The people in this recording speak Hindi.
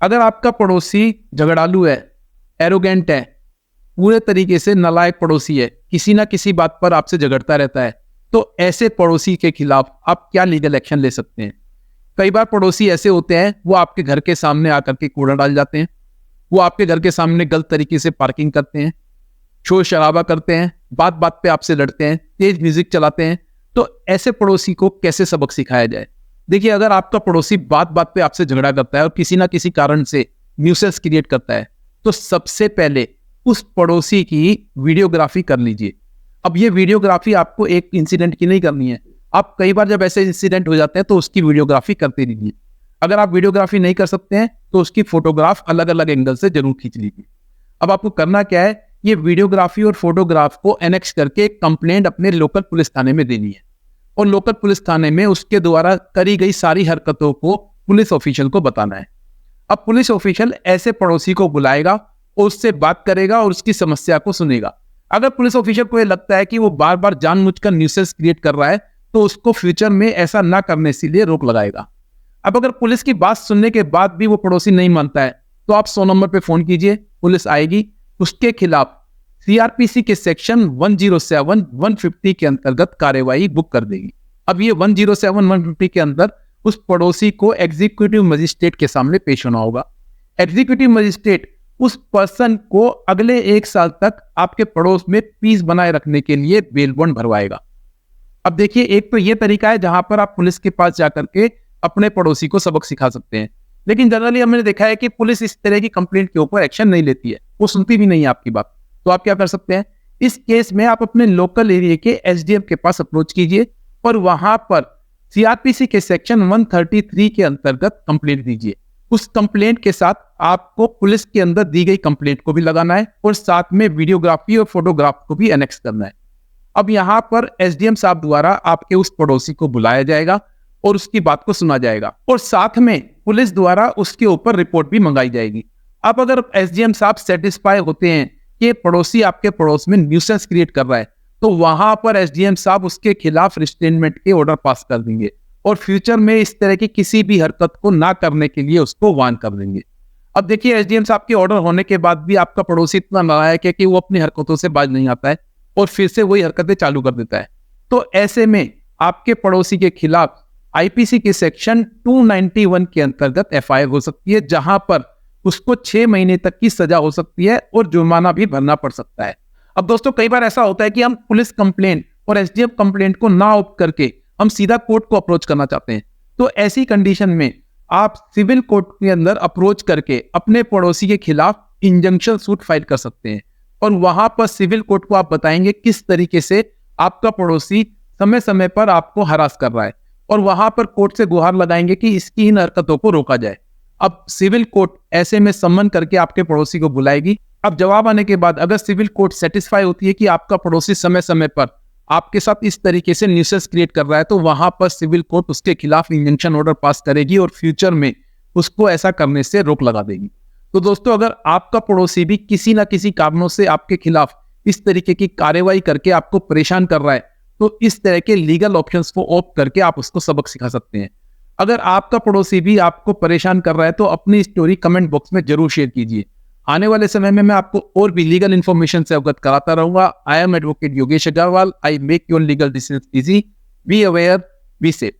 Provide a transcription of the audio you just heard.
अगर आपका पड़ोसी झगड़ालू है, एरोगेंट है, पूरे तरीके से नालायक पड़ोसी है, किसी ना किसी बात पर आपसे झगड़ता रहता है, तो ऐसे पड़ोसी के खिलाफ आप क्या लीगल एक्शन ले सकते हैं? कई बार पड़ोसी ऐसे होते हैं, वो आपके घर के सामने आकर के कूड़ा डाल जाते हैं, वो आपके घर के सामने गलत तरीके से पार्किंग करते हैं, शोर शराबा करते हैं, बात बात पे आपसे लड़ते हैं, तेज म्यूजिक चलाते हैं। तो ऐसे पड़ोसी को कैसे सबक सिखाया जाए? देखिए, अगर आपका पड़ोसी बात बात पे आपसे झगड़ा करता है और किसी ना किसी कारण से न्यूसेंस क्रिएट करता है, तो सबसे पहले उस पड़ोसी की वीडियोग्राफी कर लीजिए। अब ये वीडियोग्राफी आपको एक इंसिडेंट की नहीं करनी है, आप कई बार जब ऐसे इंसिडेंट हो जाते हैं तो उसकी वीडियोग्राफी करते रहिए। अगर आप वीडियोग्राफी नहीं कर सकते हैं तो उसकी फोटोग्राफ अलग अलग एंगल से जरूर खींच लीजिए। अब आपको करना क्या है, ये वीडियोग्राफी और फोटोग्राफ को एनेक्स करके एक कंप्लेंट अपने लोकल पुलिस थाने में देनी है और लोकल पुलिस थाने में उसके द्वारा करी गई सारी हरकतों को पुलिस ऑफिशियल को बताना है। अब पुलिस ऑफिशियल ऐसे पड़ोसी को बुलाएगा और उससे बात करेगा और उसकी समस्या को सुनेगा। अगर पुलिस ऑफिसर को ये लगता है कि वो बार बार जानबूझकर न्यूसेंस क्रिएट कर रहा है, तो उसको फ्यूचर में ऐसा ना करने के लिए रोक लगाएगा। अब अगर पुलिस की बात सुनने के बाद भी वो पड़ोसी नहीं मानता है, तो आप 100 नंबर पे फोन कीजिए, पुलिस आएगी, उसके खिलाफ सीआरपीसी के सेक्शन 107, 150 के अंतर्गत कार्यवाही बुक कर देगी। अब ये 107, 150 के अंदर उस पड़ोसी को एग्जीक्यूटिव मजिस्ट्रेट के सामने पेश होना होगा। एग्जीक्यूटिव मजिस्ट्रेट उस पर्सन को अगले 1 साल तक आपके पड़ोस में पीस बनाए रखने के लिए बेल बॉन्ड भरवाएगा। अब देखिए, एक तो ये तरीका है जहां पर आप पुलिस के पास जाकर के अपने पड़ोसी को सबक सिखा सकते हैं, लेकिन जनरली हमने देखा है कि पुलिस इस तरह की कंप्लेंट के ऊपर एक्शन नहीं लेती है, वो सुनती भी नहीं है आपकी बात। तो आप क्या कर सकते हैं, इस केस में आप अपने लोकल एरिया के एसडीएम के पास अप्रोच कीजिए और वहां पर सीआरपीसी के सेक्शन 133 के अंतर्गत कंप्लेंट दीजिए। उस कंप्लेंट के साथ आपको पुलिस के अंदर दी गई कंप्लेंट को भी लगाना है और साथ में वीडियोग्राफी और फोटोग्राफ को भी एनेक्स करना है। अब यहाँ पर एसडीएम साहब द्वारा आपके उस पड़ोसी को बुलाया जाएगा और उसकी बात को सुना जाएगा और साथ में पुलिस द्वारा उसके ऊपर रिपोर्ट भी मंगाई जाएगी। अब अगर एसडीएम साहब सेटिस्फाई होते हैं कि पड़ोसी आपके पड़ोस में न्यूसेंस क्रिएट कर रहा है, तो वहां पर एसडीएम साहब उसके खिलाफ रिस्ट्रेनमेंट के ऑर्डर पास कर देंगे और फ्यूचर में इस तरह की किसी भी हरकत को ना करने के लिए उसको वार्न कर देंगे। अब देखिए, एसडीएम साहब के ऑर्डर होने के बाद भी आपका पड़ोसी इतना नालायक है कि वो अपनी हरकतों से बाज नहीं आता है और फिर से वही हरकतें चालू कर देता है। तो ऐसे में आपके पड़ोसी के खिलाफ आईपीसी के सेक्शन 291 के अंतर्गत एफआईआर हो सकती है, जहां पर उसको 6 महीने तक की सजा हो सकती है और जुर्माना भी भरना पड़ सकता है। अब दोस्तों, कई बार ऐसा होता है कि हम पुलिस कंप्लेंट और एसडीएम कंप्लेंट को ना ऑप्ट करके हम सीधा कोर्ट को अप्रोच करना चाहते हैं। तो ऐसी कंडीशन में आप सिविल कोर्ट के अंदर अप्रोच करके अपने पड़ोसी के खिलाफ इंजंक्शन सूट फाइल कर सकते हैं और वहां पर सिविल कोर्ट को आप बताएंगे किस तरीके से आपका पड़ोसी समय समय पर आपको हरास कर रहा है और वहां पर कोर्ट से गुहार लगाएंगे कि इसकी इन हरकतों को रोका जाए। अब सिविल कोर्ट ऐसे में सम्मन करके आपके पड़ोसी को बुलाएगी। अब जवाब आने के बाद अगर सिविल कोर्ट सेटिस्फाई होती है कि आपका पड़ोसी समय समय पर आपके साथ इस तरीके से न्यूसेंस क्रिएट कर रहा है, तो वहां पर सिविल कोर्ट उसके खिलाफ इंजंक्शन ऑर्डर पास करेगी और फ्यूचर में उसको ऐसा करने से रोक लगा देगी। तो दोस्तों, अगर आपका पड़ोसी भी किसी ना किसी कारणों से आपके खिलाफ इस तरीके की कार्रवाई करके आपको परेशान कर रहा है, तो इस तरह के लीगल ऑप्शंस को ऑप्ट करके आप उसको सबक सिखा सकते हैं। अगर आपका पड़ोसी भी आपको परेशान कर रहा है, तो अपनी स्टोरी कमेंट बॉक्स में जरूर शेयर कीजिए। आने वाले समय में मैं आपको और भी लीगल इन्फॉर्मेशन से अवगत कराता रहूंगा। I am advocate Yogesh Agarwal. I make your legal decisions easy. Be aware, be safe.